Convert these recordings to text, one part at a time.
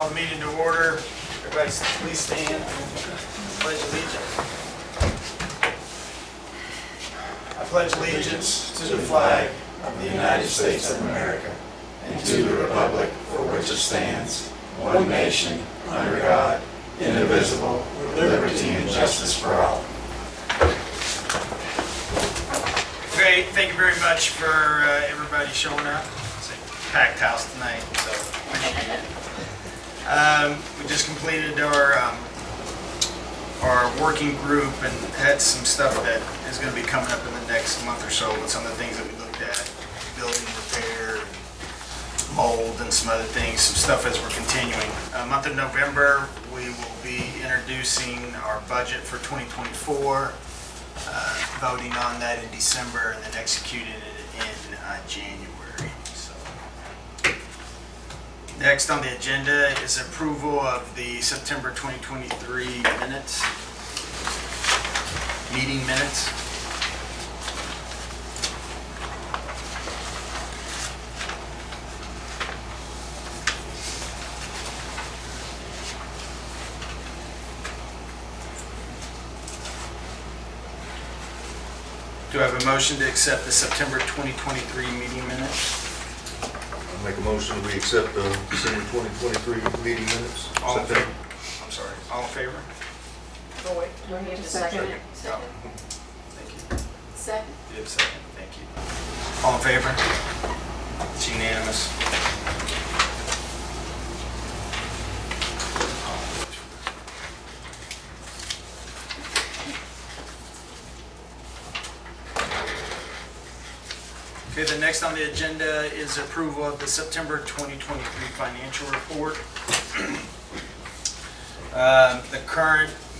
Call the meeting to order. Everybody please stand. Pledge allegiance. I pledge allegiance to the flag of the United States of America and to the republic for which it stands, one nation, under God, indivisible, with liberty and justice for all. Great. Thank you very much for everybody showing up. It's a packed house tonight, so appreciate it. We just completed our working group and had some stuff that is going to be coming up in the next month or so with some of the things that we looked at, building repair, mold, and some other things, some stuff as we're continuing. Month of November, we will be introducing our budget for 2024, voting on that in December, and then executing it in January. Next on the agenda is approval of the September 2023 minutes, meeting minutes. Do I have a motion to accept the September 2023 meeting minutes? Make a motion that we accept the December 2023 meeting minutes. All in favor? I'm sorry. All in favor? Oh, wait, do I need to second it? Oh, thank you. Second. You have a second. Thank you. All in favor? It's unanimous. Okay, the next on the agenda is approval of the September 2023 financial report.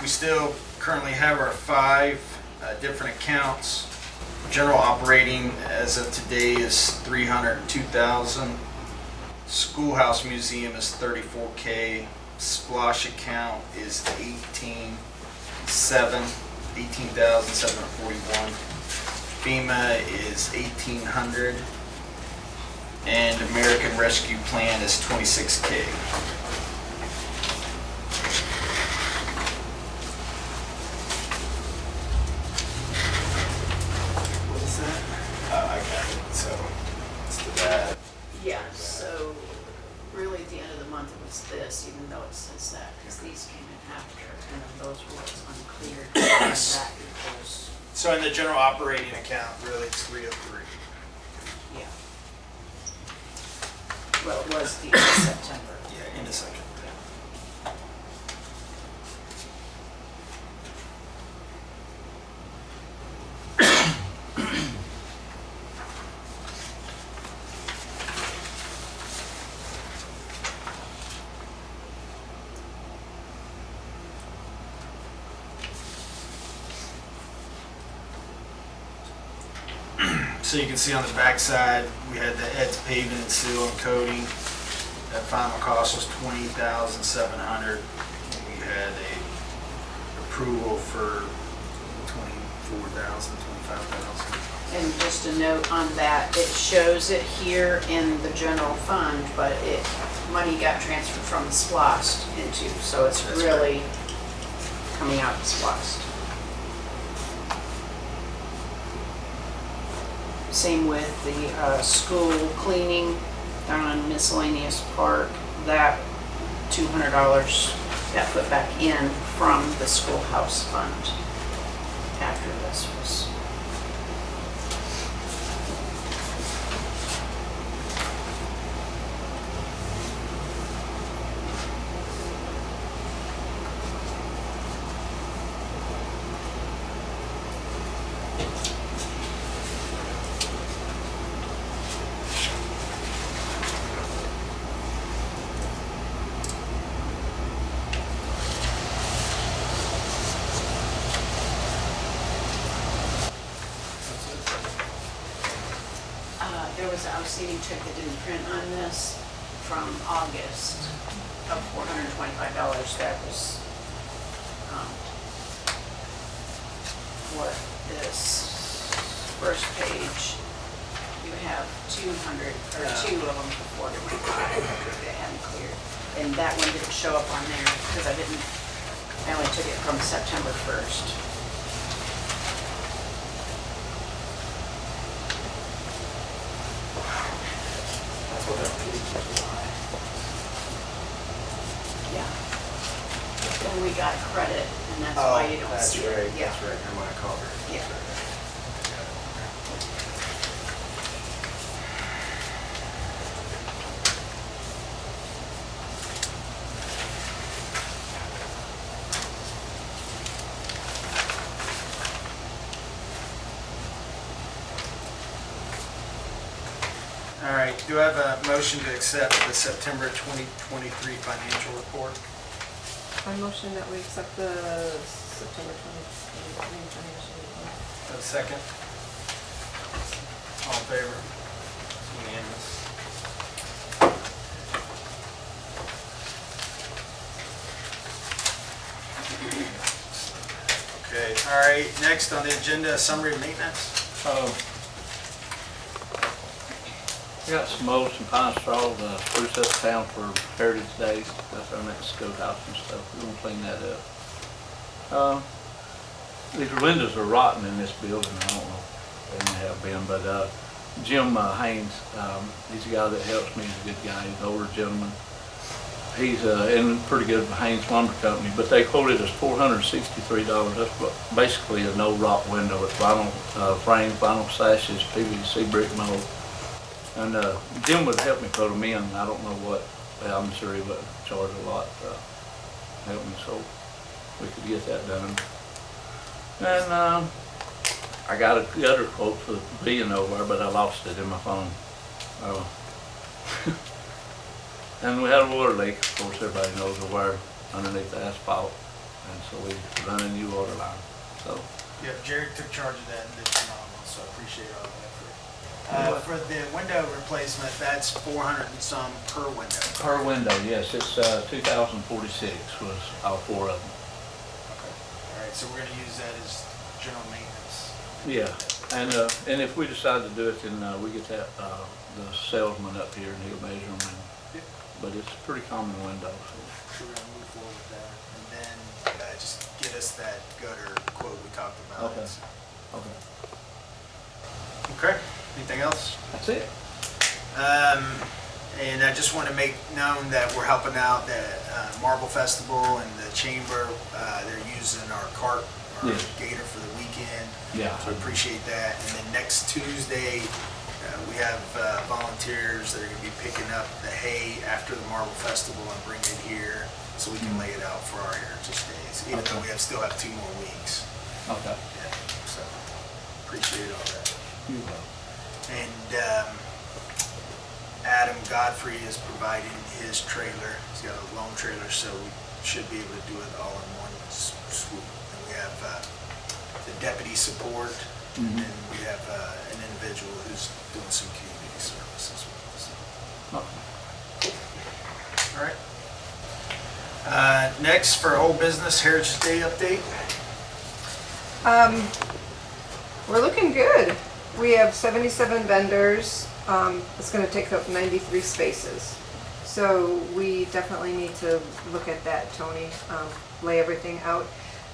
We still currently have our 5 different accounts. General operating as of today is $302,000. Schoolhouse museum is $34K. Splosh account is $18,741. FEMA is $1,800, and American Rescue Plan is $26K. What is that? Oh, I got it. So it's the bad. Yeah, so really at the end of the month it was this, even though it says that, because these came in after, and then those were what's unclear. Yes. That equals, So in the general operating account, really it's 303. yeah. Well, it was the end of September. Yeah, in a second. So you can see on the back side, we had the Ed's paving and seal and coating. That final cost was $20,700. We had a approval for $24,000, $25,000. And just a note on that, it shows it here in the general fund, but money got transferred from the SPLOST into, so it's That's really coming out of SPLOST. Same with the school cleaning down on miscellaneous park, that $200 got put back in from the schoolhouse fund after this was. There was an outstanding check that didn't print on this from August of $425. That was what this first page do have 200, or 2 of them before there went 5 that hadn't cleared. And that one didn't show up on there because I only took it from September 1st. Yeah. And we got credit, and that's why you don't see it. Yeah. That's right, I might have called her. Yeah. All right, do I have a motion to accept the September 2023 financial report? I motion that we accept the September 2023 financial report. A second? All in favor? It's unanimous. Okay, all right, next on the agenda, summary of maintenance. We got some mold, some pine straw, spruce up town for Heritage Days. That's our next schoolhouse and stuff. We're gonna clean that up. These windows are rotten in this building. I don't know, they may have been, but Jim Haynes, he's a guy that helps me. He's a good guy. He's an older gentleman. He's in pretty good Haynes Lumber Company, but they quoted us $463. That's basically a no rot window. It's vinyl frame, vinyl sashes, PVC brick mold. And Jim would help me put them in. I don't know what, I'm sure he would charge a lot to help me, so we could get that done. And I got a gutter quote for being over, but I lost it in my phone. And we had a water leak. Of course, everybody knows the wire underneath the asphalt, and so we run a new water line. So Yeah, Jared took charge of that and did phenomenal, so I appreciate all the effort. For the window replacement, that's 400 and some per window. per window, yes, it's 2,046 was all 4 of them. Okay. All right, so we're gonna use that as general maintenance. Yeah, and if we decide to do it, then we get that the salesman up here and he'll measure them. But it's a pretty common window. So We're gonna move forward with that, and then just get us that gutter quote we talked about. Okay. Okay. Okay. Anything else? That's it. And I just want to make known that we're helping out the Marble Festival and the Chamber. They're using our cart, our Yes. gator for the weekend. Yeah. So I appreciate that. And then next Tuesday, we have volunteers that are going to be picking up the hay after the Marble Festival and bringing it here so we can lay it out for our Heritage Days, even though we still have 2 more weeks. Okay. Yeah, so appreciate all that. You will. And Adam Godfrey is providing his trailer. He's got a loan trailer, so we should be able to do it all in one swoop. And we have the deputy support, and we have an individual who's doing some community service as well. So. Okay. All right. Next, for old business, Heritage Day update. We're looking good. We have 77 vendors. It's going to take up 93 spaces. So we definitely need to look at that, Tony, lay everything out.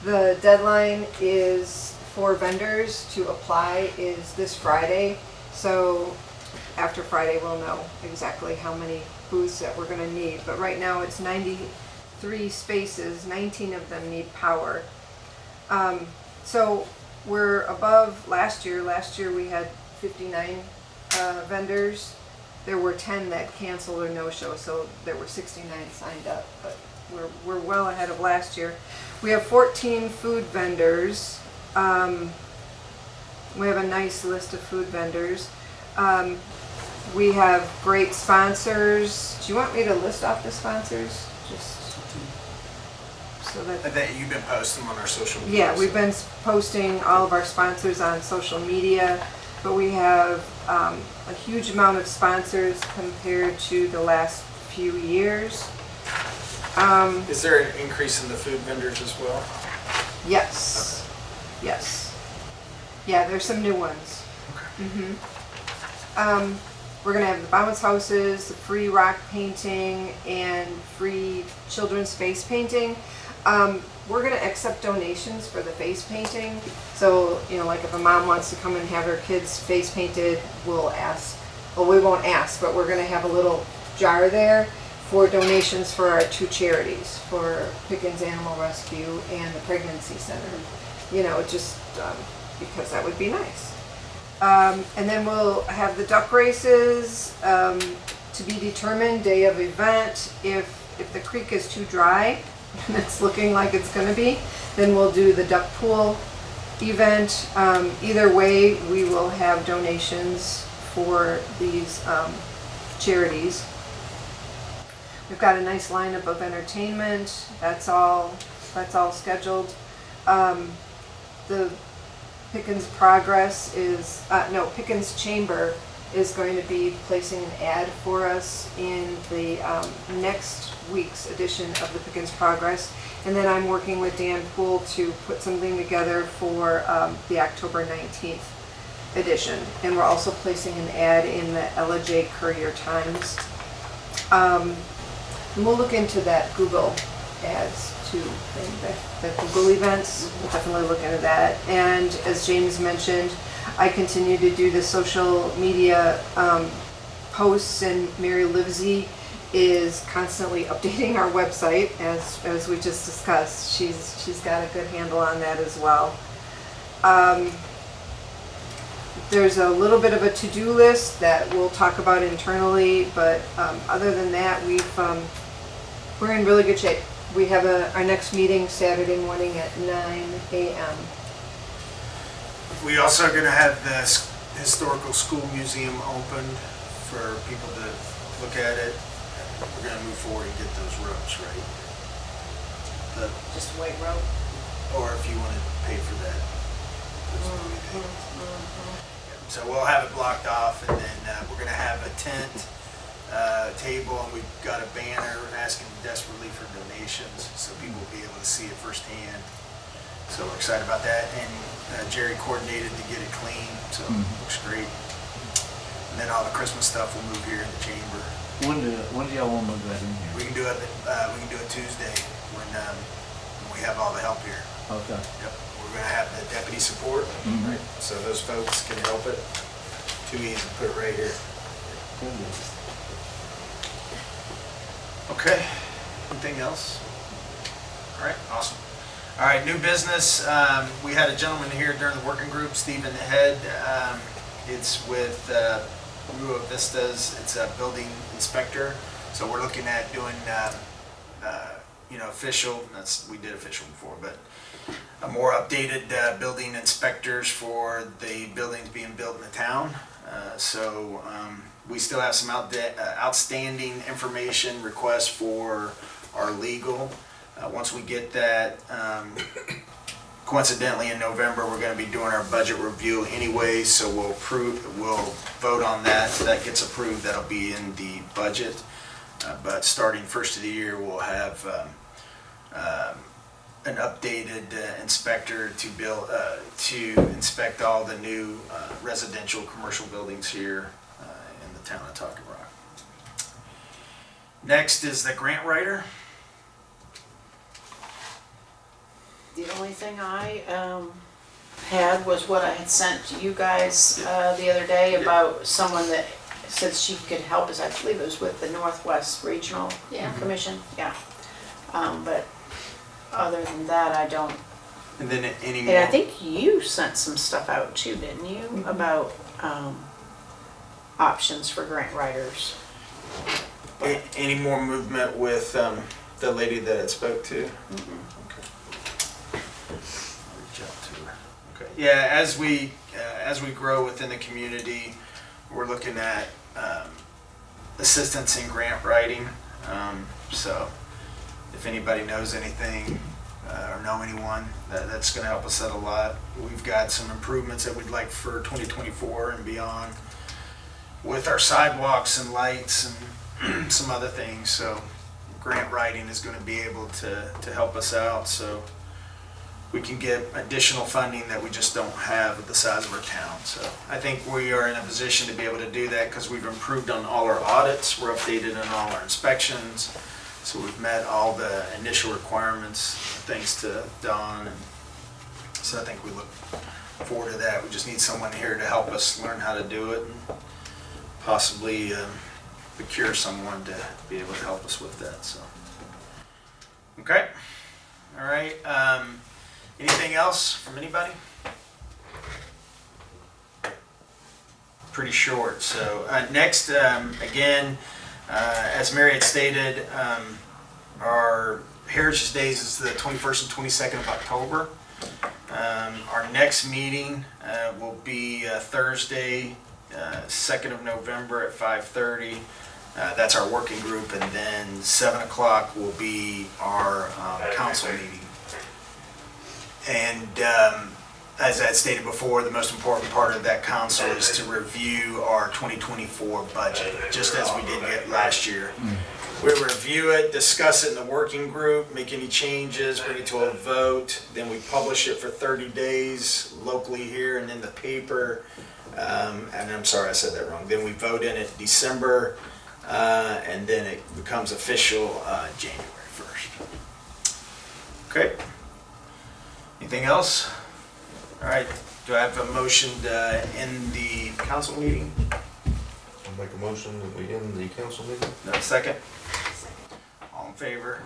The deadline is for vendors to apply is this Friday. So after Friday, we'll know exactly how many booths that we're going to need. But right now it's 93 spaces, 19 of them need power. So we're above last year. Last year we had 59 vendors. There were 10 that canceled or no-show, so there were 69 signed up, but we're well ahead of last year. We have 14 food vendors. We have a nice list of food vendors. We have great sponsors. Do you want me to list off the sponsors? Just so that... That you've been posting on our social media. Yeah, we've been posting all of our sponsors on social media, but we have a huge amount of sponsors compared to the last few years. Is there an increase in the food vendors as well? Yes. Yes. Yeah, there's some new ones. Okay. Mm-hmm. We're gonna have the bounce houses, the free rock painting, and free children's face painting. We're gonna accept donations for the face painting. So, like if a mom wants to come and have her kids face painted, we'll ask. Well, we won't ask, but we're gonna have a little jar there for donations for our 2 charities, for Pickens Animal Rescue and the Pregnancy Center. Just because that would be nice. And then we'll have the duck races, to be determined, day of event. If the creek is too dry, and it's looking like it's gonna be, then we'll do the duck pool event. Either way, we will have donations for these charities. We've got a nice lineup of entertainment. That's all scheduled. The Pickens Progress is, Pickens Chamber is going to be placing an ad for us in the next week's edition of the Pickens Progress. And then I'm working with Dan Poole to put something together for the October 19th edition. And we're also placing an ad in the Ella J. Courier Times. And we'll look into that Google ads too, the Google events. We'll definitely look into that. And as James mentioned, I continue to do the social media posts, and Mary Livesey is constantly updating our website, as we just discussed. She's got a good handle on that as well. There's a little bit of a to-do list that we'll talk about internally, but other than that, we're in really good shape. We have our next meeting Saturday morning at 9 a.m. We also are gonna have the historical school museum opened for people to look at it. We're gonna move forward and get those ropes right. Just a white rope. Or if you wanna pay for that. That's what we think. So we'll have it blocked off, and then we're gonna have a tent, table, and we've got a banner asking desperately for donations, so people will be able to see it firsthand. So we're excited about that, and Jerry coordinated to get it clean, so it looks great. And then all the Christmas stuff will move here in the chamber. When do y'all want to move that in here? We can do it Tuesday when we have all the help here. Okay. Yep. We're gonna have the deputy support, right? So those folks can help it. Too easy to put it right here. Okay. Anything else? All right. Awesome. All right. New business. We had a gentleman here during the working group, Stephen Head. It's with Rio Vistas. It's a building inspector. So we're looking at doing, official. We did official before, but a more updated building inspectors for the buildings being built in the town. So we still have some outstanding information requests for our legal. Once we get that, coincidentally in November we're going to be doing our budget review anyway, so we'll vote on that. So that gets approved, that'll be in the budget. But starting first of the year, we'll have an updated inspector to inspect all the new residential commercial buildings here in the town of Talking Rock. Next is the grant writer. The only thing I had was what I had sent to you guys the other day about someone that said she could help us. I believe it was with the Northwest Regional Commission. Yeah. But other than that, I don't. And then any more? And I think you sent some stuff out too, didn't you? About options for grant writers. Any more movement with the lady that I spoke to? Okay. I'll reach out to her. Okay. Yeah, as we grow within the community, we're looking at assistance in grant writing. So if anybody knows anything or know anyone, that's going to help us out a lot. We've got some improvements that we'd like for 2024 and beyond with our sidewalks and lights and some other things. So grant writing is going to be able to help us out. So we can get additional funding that we just don't have at the size of our town. So I think we are in a position to be able to do that because we've improved on all our audits, we're updated on all our inspections. So we've met all the initial requirements, thanks to Don. And so I think we look forward to that. We just need someone here to help us learn how to do it and possibly procure someone to be able to help us with that. So, okay. All right. Anything else from anybody? Pretty short. So next, again, as Mary had stated, our Heritage Days is the 21st and 22nd of October. Our next meeting will be Thursday, 2nd of November at 5:30. That's our working group, and then 7 o'clock will be our council meeting. And as I stated before, the most important part of that council is to review our 2024 budget, just as we did get last year. We review it, discuss it in the working group, make any changes, bring it to a vote, then we publish it for 30 days locally here and in the paper. And I'm sorry, I said that wrong. Then we vote in it December, and then it becomes official January 1st. Okay. Anything else? All right. Do I have a motion to end the council meeting? I'll make a motion that we end the council meeting. No, second? All in favor?